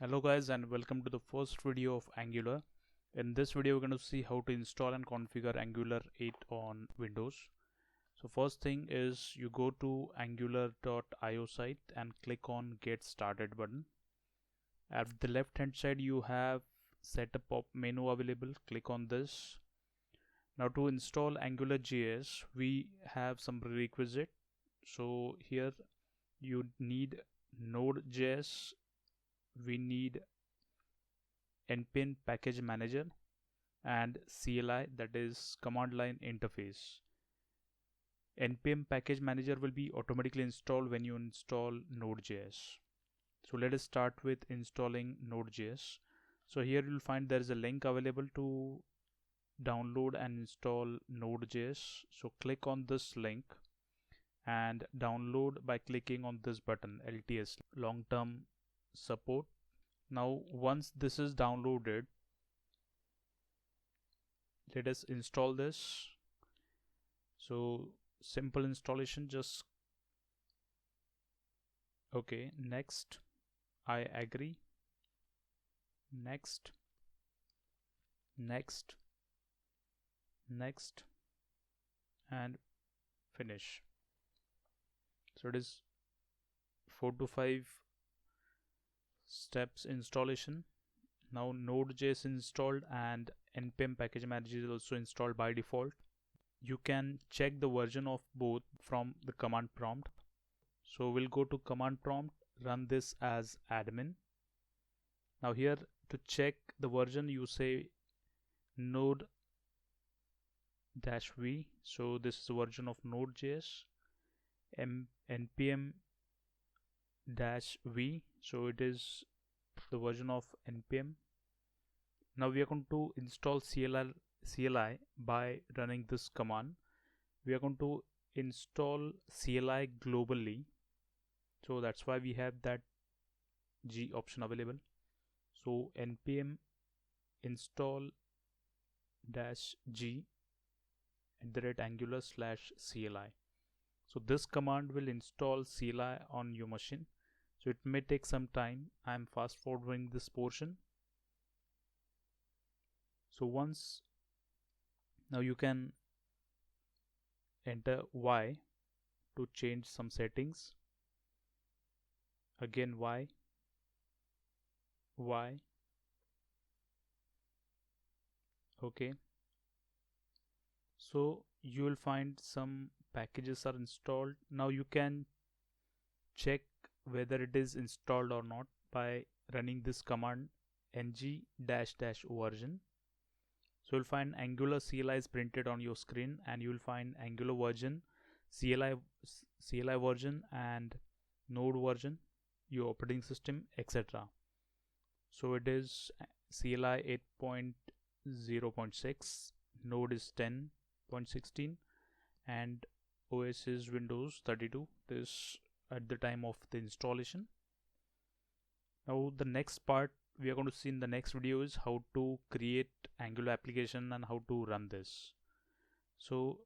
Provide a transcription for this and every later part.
Hello guys, and welcome to the first video of Angular. In this video we're going to see how to install and configure Angular 8 on Windows. So first thing is you go to angular.io site and click on get started button. At the left hand side you have setup pop menu available. Click on this. Now to install Angular JS we have some prerequisite. So here you need Node.js, we need npm package manager, and CLI, that is command line interface. npm package manager will be automatically installed when you install Node.js. So let us start with installing Node.js. So here you'll find there is a link available to download and install Node.js. So click on this link and download by clicking on this button, LTS, long term support. Now once this is downloaded, let us install this. So simple installation, just okay, next, I agree, next, next, next, and finish. So it is 4 to 5 steps installation. Now Node.js installed and npm package manager is also installed by default. You can check the version of both from the command prompt. So we'll go to command prompt, run this as admin. Now here to check the version you say node-v. So this is the version of Node.js. npm-v, so it is the version of npm. Now we are going to install CLI by running this command. We are going to install CLI globally, so that's why we have that G option available. So npm install -g @angular/CLI. So this command will install CLI on your machine, so it may take some time. I am fast forwarding this portion. So once, now you can enter Y to change some settings. Again Y, okay. So you will find some packages are installed. Now you can check whether it is installed or not by running this command ng --version. So you'll find Angular CLI is printed on your screen, and you will find Angular version, CLI version, and Node version, your operating system, etc. So it is CLI 8.0.6, Node is 10.16, and OS is Windows 32. This at the time of the installation. Now the next part we are going to see in the next video is how to create Angular application and how to run this. So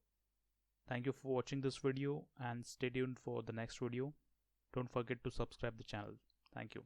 thank you for watching this video and stay tuned for the next video. Don't forget to subscribe the channel. Thank you.